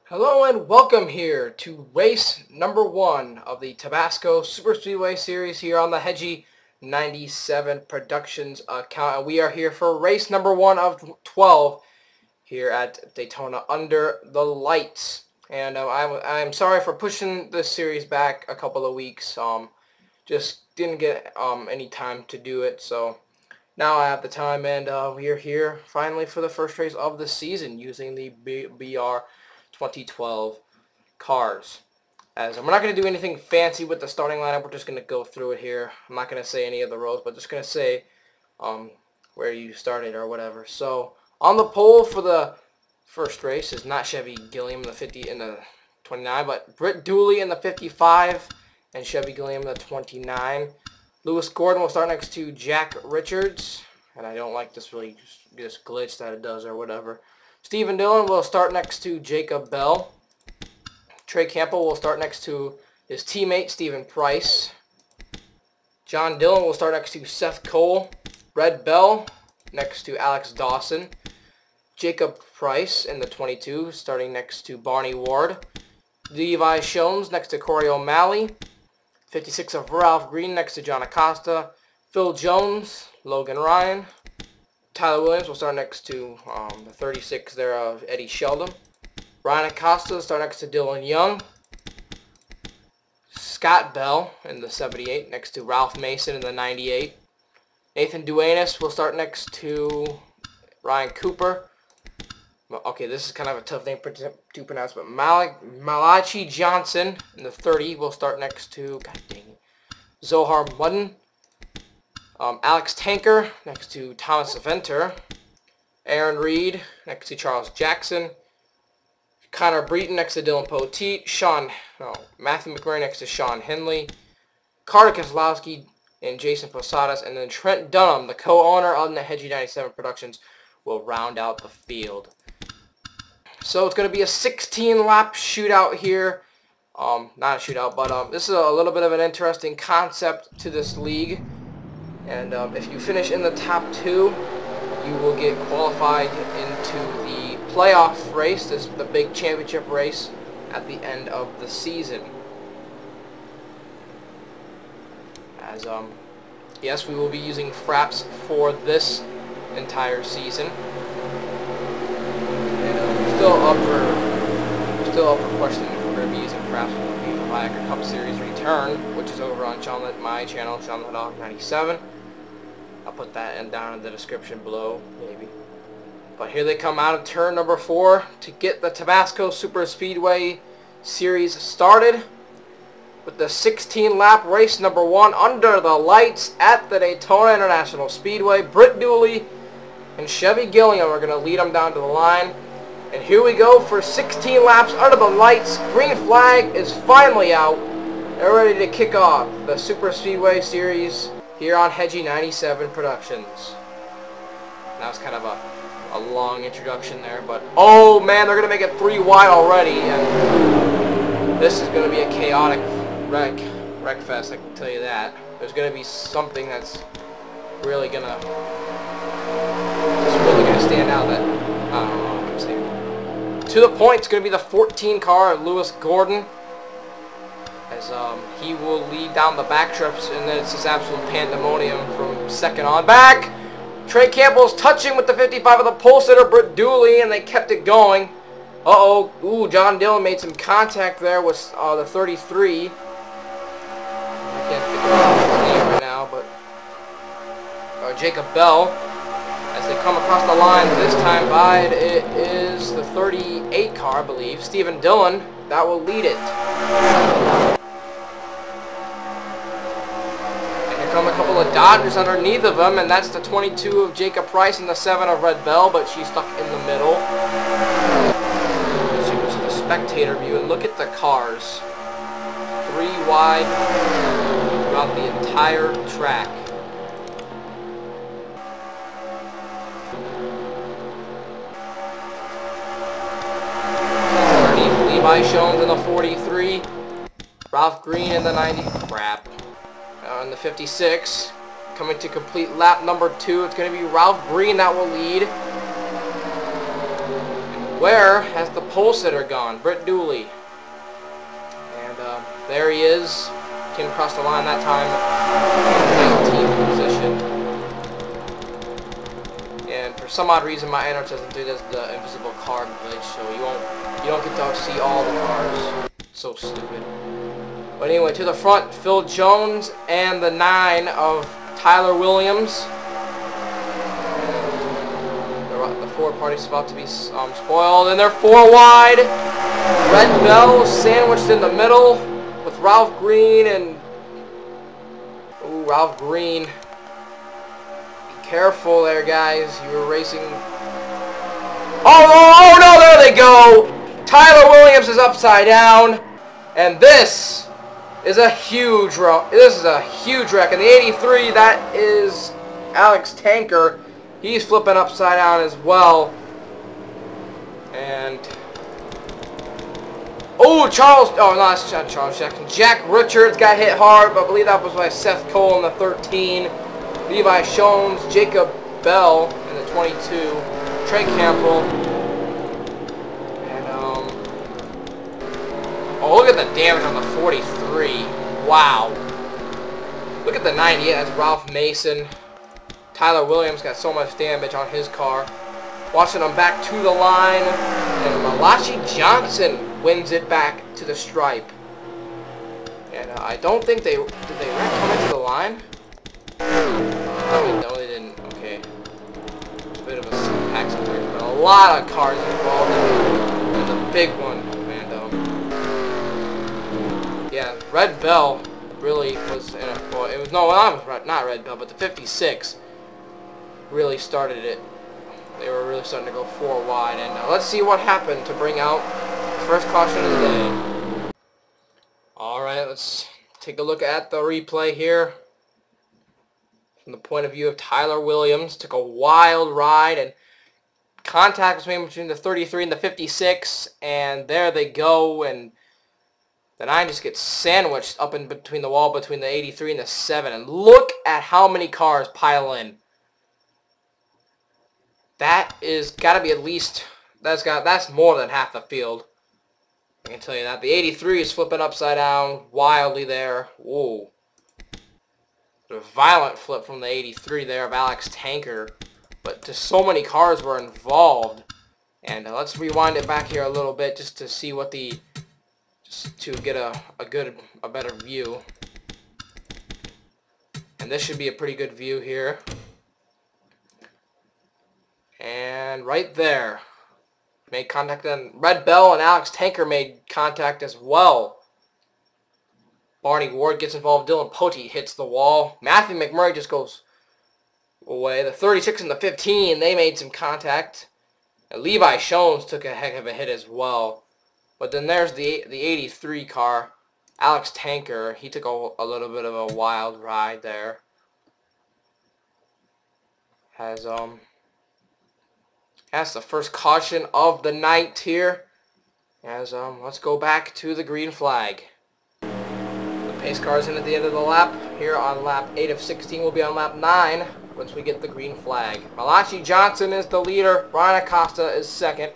Hello and welcome here to race number 1 of the Tabasco Super Speedway series here on the Hedgie 97 Productions account. And we are here for race number 1 of 12 here at Daytona under the lights. And I'm sorry for pushing this series back a couple of weeks. Just didn't get any time to do it, so now I have the time, and we are here finally for the first race of the season using the BR 2012 cars. As we're not going to do anything fancy with the starting lineup, we're just going to go through it here. I'm not going to say any of the rows, but just going to say where you started or whatever. So on the pole for the first race is not Chevy Gilliam in the 50 in the 29, but Britt Dooley in the 55 and Chevy Gilliam in the 29. Lewis Gordon will start next to Jack Richards, and I don't like this this glitch that it does or whatever. Stephen Dillon will start next to Jacob Bell. Trey Campbell will start next to his teammate Stephen Price. John Dillon will start next to Seth Cole. Red Bell next to Alex Dawson. Jacob Price in the 22 starting next to Barney Ward. Levi Shones next to Corey O'Malley. 56 of Ralph Green next to John Acosta. Phil Jones, Logan Ryan. Tyler Williams will start next to the 36 there of Eddie Sheldon. Ryan Acosta will start next to Dylan Young. Scott Bell in the 78 next to Ralph Mason in the 98. Nathan Duenas will start next to Ryan Cooper. Okay, this is kind of a tough name to pronounce, but Malachi Johnson in the 30 will start next to, god dang it, Zohar Mudden. Alex Tanker next to Thomas Venter. Aaron Reed next to Charles Jackson. Connor Breton next to Dylan Poteet. Matthew McMurray next to Sean Henley. Carter Keselowski and Jason Posadas. And then Trent Dunham, the co-owner of the Hedgie 97 Productions, will round out the field. So it's going to be a 16-lap shootout here. Not a shootout, but this is a little bit of an interesting concept to this league. And if you finish in the top 2, you will get qualified into the playoff race, the big championship race at the end of the season. As yes, we will be using fraps for this entire season. And still up for question if we're going to be using fraps for the Viagra Cup Series return, which is over on my channel, Sean97. I'll put that down in the description below, maybe. But here they come out of turn number 4 to get the Tabasco Super Speedway series started with the 16-lap race number 1 under the lights at the Daytona International Speedway. Britt Dooley and Chevy Gilliam are going to lead them down to the line. And here we go for 16 laps under the lights. Green flag is finally out. They're ready to kick off the Super Speedway series here on Hedgie 97 Productions. That was kind of a long introduction there, but oh man, they're going to make it 3 wide already, and this is going to be a chaotic wreck fest, I can tell you that. There's going to be something that's really going to stand out that, I don't know what I'm saying. To the point, it's going to be the 14 car of Lewis Gordon, as he will lead down the back strips, and then it's just absolute pandemonium from second on back. Trey Campbell's touching with the 55 of the pole sitter, Britt Dooley, and they kept it going. Uh-oh. Ooh, John Dillon made some contact there with the 33. I can't think of his name right now, but Jacob Bell, as they come across the line this time by, it is the 38 car, I believe, Stephen Dillon, that will lead it. Come a couple of Dodgers underneath of him, and that's the 22 of Jacob Price and the 7 of Red Bell, but she's stuck in the middle. She goes to the spectator view, and look at the cars. 3 wide throughout the entire track. Underneath, Levi Shones in the 43. Ralph Green in the 90. Crap. In the 56, coming to complete lap number 2, it's going to be Ralph Green that will lead. Where has the pole sitter gone? Britt Dooley. And there he is. Came across the line that time. 19th position. And for some odd reason, my annotator doesn't do this, the invisible card glitch, so you don't get to see all the cars. So stupid. But anyway, to the front, Phil Jones and the 9 of Tyler Williams. The forward party's about to be spoiled, and they're 4 wide. Red Bell sandwiched in the middle with Ralph Green and... Ooh, Ralph Green. Be careful there, guys. You were racing... Oh, no, there they go! Tyler Williams is upside down, and this is a huge wreck. This is a huge wreck. In the 83, that is Alex Tanker. He's flipping upside down as well. And oh, Charles. Oh, no, that's not Charles Jackson. Jack Richards got hit hard, but I believe that was by Seth Cole in the 13. Levi Shones, Jacob Bell in the 22. Trey Campbell. And oh, look at the damage on the 43. Wow. Look at the 98. That's Ralph Mason. Tyler Williams got so much damage on his car. Watching him back to the line. And Malachi Johnson wins it back to the stripe. And I don't think they... Did they wreck coming to the line? No, they didn't. Okay. It's a bit of a accident there, but a lot of cars involved in the big one. And, yeah, Red Bell really was in a... Well, it was... No, not Red Bell, but the 56 really started it. They were really starting to go 4 wide. And let's see what happened to bring out the first caution of the day. Alright, let's take a look at the replay here. From the point of view of Tyler Williams. Took a wild ride and contact was made between the 33 and the 56. And there they go. And the 9 just gets sandwiched up in between the wall between the 83 and the 7. And look at how many cars pile in. That is got to be at least, that's more than half the field. I can tell you that. The 83 is flipping upside down wildly there. Whoa. A violent flip from the 83 there of Alex Tanker. But just so many cars were involved. And let's rewind it back here a little bit just to see what the... Just to get a better view. And this should be a pretty good view here. And right there. Made contact then. Red Bell and Alex Tanker made contact as well. Barney Ward gets involved. Dylan Pote hits the wall. Matthew McMurray just goes away. The 36 and the 15, they made some contact. And Levi Shones took a heck of a hit as well. But then there's the 83 car. Alex Tanker, he took a little bit of a wild ride there. That's the first caution of the night here. Let's go back to the green flag. The pace car is in at the end of the lap. Here on lap 8 of 16. We'll be on lap 9 once we get the green flag. Malachi Johnson is the leader. Ryan Acosta is second.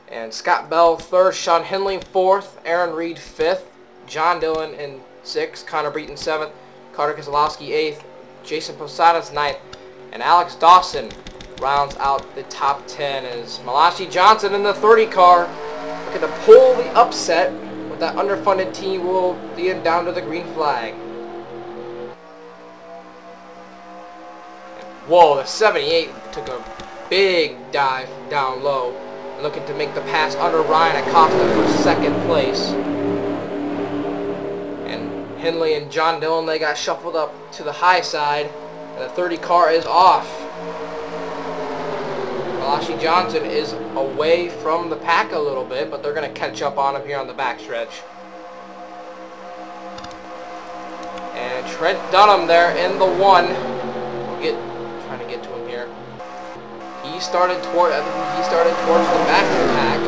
And Scott Bell third. Sean Henley fourth. Aaron Reed fifth. John Dillon in sixth. Connor Breton seventh. Carter Keselowski eighth. Jason Posadas ninth. And Alex Dawson rounds out the top 10 as Malachi Johnson in the 30 car. Look at the pull, the upset with that underfunded team will lead him down to the green flag. Whoa, the 78 took a big dive down low. Looking to make the pass under Ryan Acosta for second place. And Henley and John Dillon, they got shuffled up to the high side. And the 30 car is off. Malachi Johnson is away from the pack a little bit, but they're going to catch up on him here on the backstretch. And Trent Dunham there in the 1. Trying to get to him here. He started towards the back of the pack.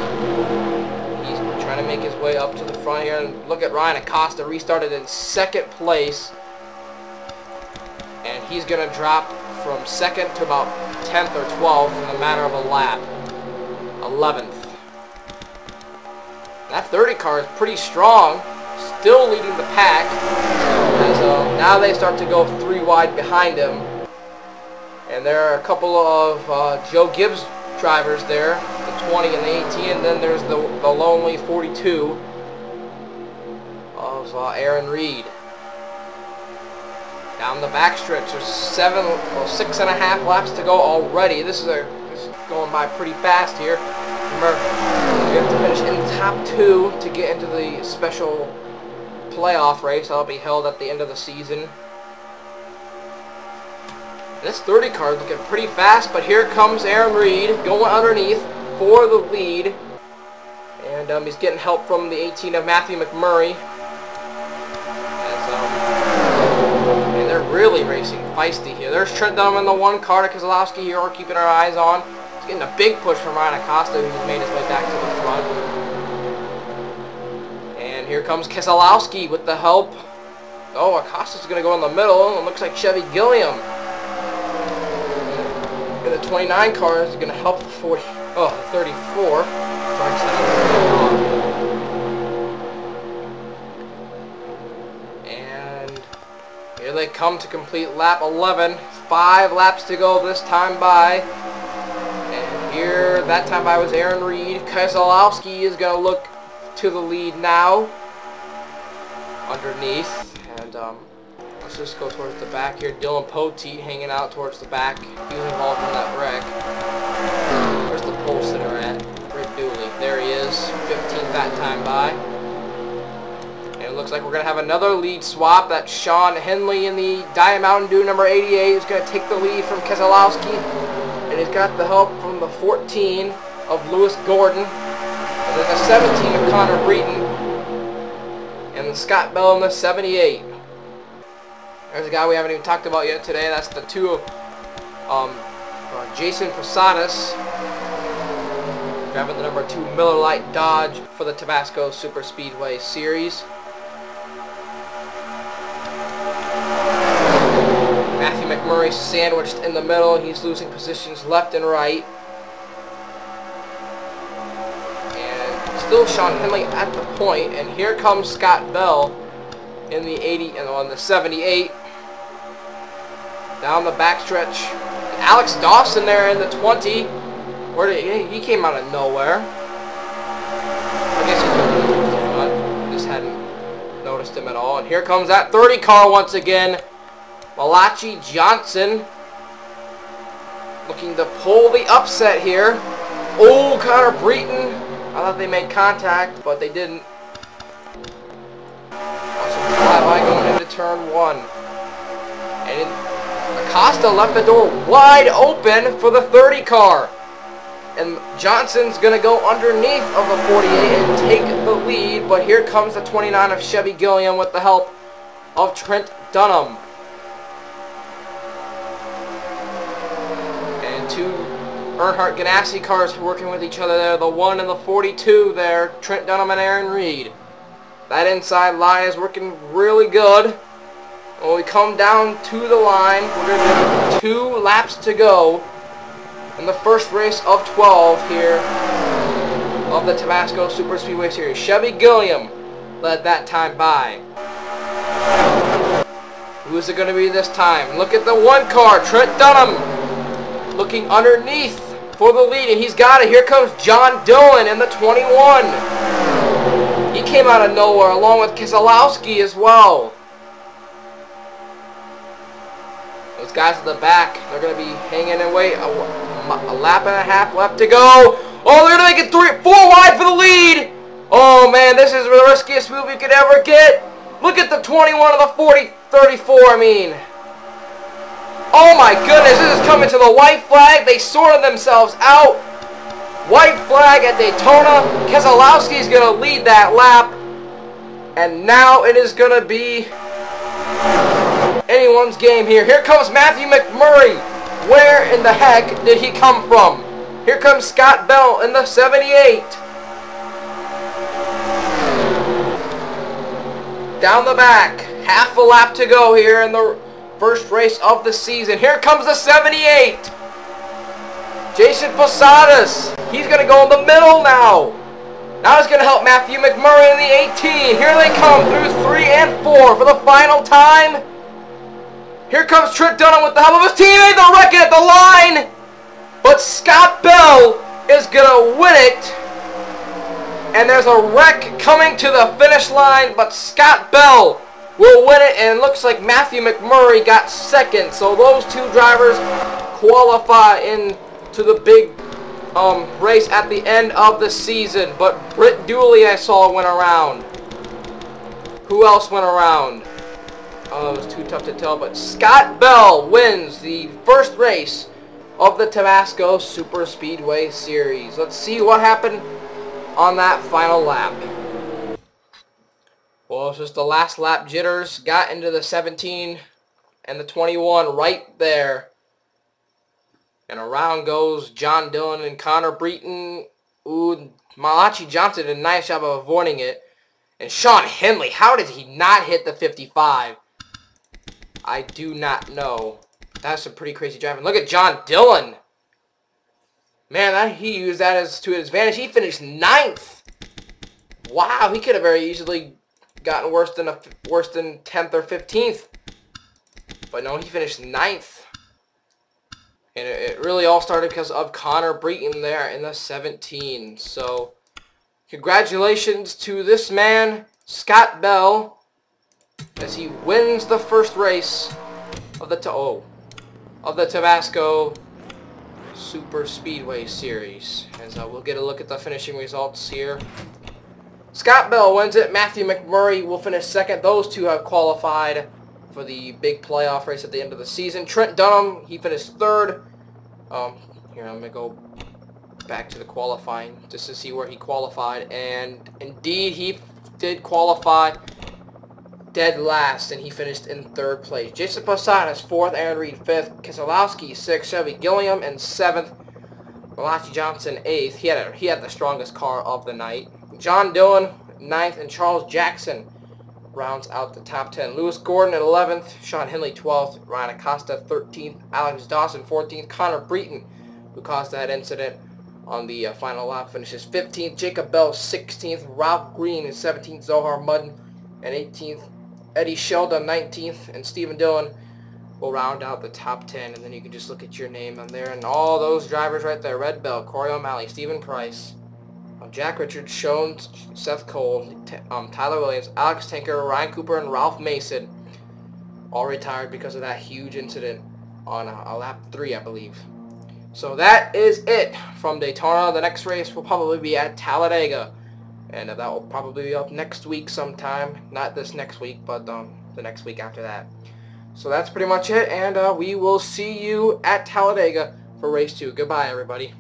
He's trying to make his way up to the front here. And look at Ryan Acosta, restarted in second place. And he's going to drop from second to about 10th or 12th in a matter of a lap. 11th. That 30 car is pretty strong, still leading the pack. As now they start to go 3 wide behind him. And there are a couple of Joe Gibbs drivers there, the 20 and the 18, and then there's the lonely 42 of Aaron Reed. Down the backstretch, there's 6.5 laps to go already. This is going by pretty fast here. Remember, you have to finish in the top 2 to get into the special playoff race that'll be held at the end of the season. This 30 car is looking pretty fast, but here comes Aaron Reed going underneath for the lead. And he's getting help from the 18 of Matthew McMurray. And they're really racing feisty here. There's Trent Dunham in the 1 car to Keselowski here we're keeping our eyes on. He's getting a big push from Ryan Acosta, who's made his way back to the front. And here comes Keselowski with the help. Oh, Acosta's going to go in the middle. It looks like Chevy Gilliam. And the 29 car is going to help the 34. And here they come to complete lap 11. 5 laps to go this time by. And here, that time by was Aaron Reed. Keselowski is going to look to the lead now. Underneath. And let's just go towards the back here. Dylan Poteet hanging out towards the back. He was involved in that wreck. Where's the pole sitter at? Rick Dooley. There he is. 15th that time by. And it looks like we're going to have another lead swap. That's Sean Henley in the Diet Mountain Dew number 88 who's going to take the lead from Keselowski. And he's got the help from the 14 of Lewis Gordon. And then the 17 of Connor Breton. And Scott Bell in the 78. There's a guy we haven't even talked about yet today. That's the 2 of Jason Posadas, driving the number 2 Miller Lite Dodge for the Tabasco Super Speedway Series. Matthew McMurray sandwiched in the middle. He's losing positions left and right. And still Sean Henley at the point. And here comes Scott Bell in the 80 and on the 78. Down the backstretch. Alex Dawson there in the 20. Where did he came out of nowhere. I guess he's going towards the front. Just hadn't noticed him at all. And here comes that 30 car once again. Malachi Johnson looking to pull the upset here. Oh, Connor Breton. I thought they made contact, but they didn't. Also, fly going into turn 1. And Acosta left the door wide open for the 30 car. And Johnson's going to go underneath of the 48 and take the lead. But here comes the 29 of Chevy Gilliam with the help of Trent Dunham. And 2 Earnhardt Ganassi cars working with each other there. The 1 and the 42 there. Trent Dunham and Aaron Reed. That inside line is working really good. When we come down to the line, we're going to have 2 laps to go in the first race of 12 here of the Tabasco Super Speedway Series. Chevy Gilliam led that time by. Who is it going to be this time? Look at the 1 car, Trent Dunham, looking underneath for the lead, and he's got it. Here comes John Dillon in the 21. He came out of nowhere along with Keselowski as well. Those guys at the back, they're going to be hanging and wait. A lap and a half left to go. Oh, they're going to make it 4 wide for the lead. Oh, man, this is the riskiest move you could ever get. Look at the 21 of the 34, I mean. Oh, my goodness, this is coming to the white flag. They sorted themselves out. White flag at Daytona. Keselowski is going to lead that lap. And now it is going to be anyone's game here. Here comes Matthew McMurray. Where in the heck did he come from? Here comes Scott Bell in the 78. Down the back. Half a lap to go here in the first race of the season. Here comes the 78. Jason Posadas. He's going to go in the middle now. Now it's going to help Matthew McMurray in the 18. Here they come through 3 and 4 for the final time. Here comes Trent Dunham with the help of his teammate. They're wrecking at the line. But Scott Bell is going to win it. And there's a wreck coming to the finish line. But Scott Bell will win it. And it looks like Matthew McMurray got second. So those two drivers qualify into the big race at the end of the season. But Britt Dooley I saw went around. Who else went around? Oh, it was too tough to tell. But Scott Bell wins the first race of the Tabasco Super Speedway Series. Let's see what happened on that final lap. Well, it's just the last lap jitters. Got into the 17 and the 21 right there. And around goes John Dillon and Connor Breton. Ooh, Malachi Johnson did a nice job of avoiding it. And Sean Henley, how did he not hit the 55? I do not know. That's some pretty crazy driving. Look at John Dillon. Man, he used that to his advantage. He finished 9th. Wow, he could have very easily gotten worse than 10th or 15th. But no, he finished 9th. And it really all started because of Connor Breton there in the 17. So, congratulations to this man, Scott Bell, as he wins the first race of the Tabasco Super Speedway Series. As we'll get a look at the finishing results here. Scott Bell wins it. Matthew McMurray will finish second. Those two have qualified for the big playoff race at the end of the season. Trent Dunham, he finished third. Here, I'm going to go back to the qualifying just to see where he qualified. And indeed, he did qualify dead last, and he finished in third place. Jason Posadas, fourth. Aaron Reed, fifth. Keselowski, sixth. Shelby Gilliam, in seventh. Malachi Johnson, eighth. He had the strongest car of the night. John Dillon, ninth. And Charles Jackson rounds out the top 10. Lewis Gordon at 11th. Sean Henley, 12th. Ryan Acosta, 13th. Alex Dawson, 14th. Connor Breton, who caused that incident on the final lap, finishes 15th. Jacob Bell, 16th. Ralph Green is 17th. Zohar Mudden, and 18th. Eddie Sheldon, 19th. And Stephen Dillon will round out the top 10. And then you can just look at your name on there. And all those drivers right there. Red Bell, Corey O'Malley, Stephen Price, Jack Richards, Schoen, Seth Cole, Tyler Williams, Alex Tinker, Ryan Cooper, and Ralph Mason all retired because of that huge incident on lap 3, I believe. So that is it from Daytona. The next race will probably be at Talladega, and that will probably be up next week sometime. Not this next week, but the next week after that. So that's pretty much it, and we will see you at Talladega for race 2. Goodbye, everybody.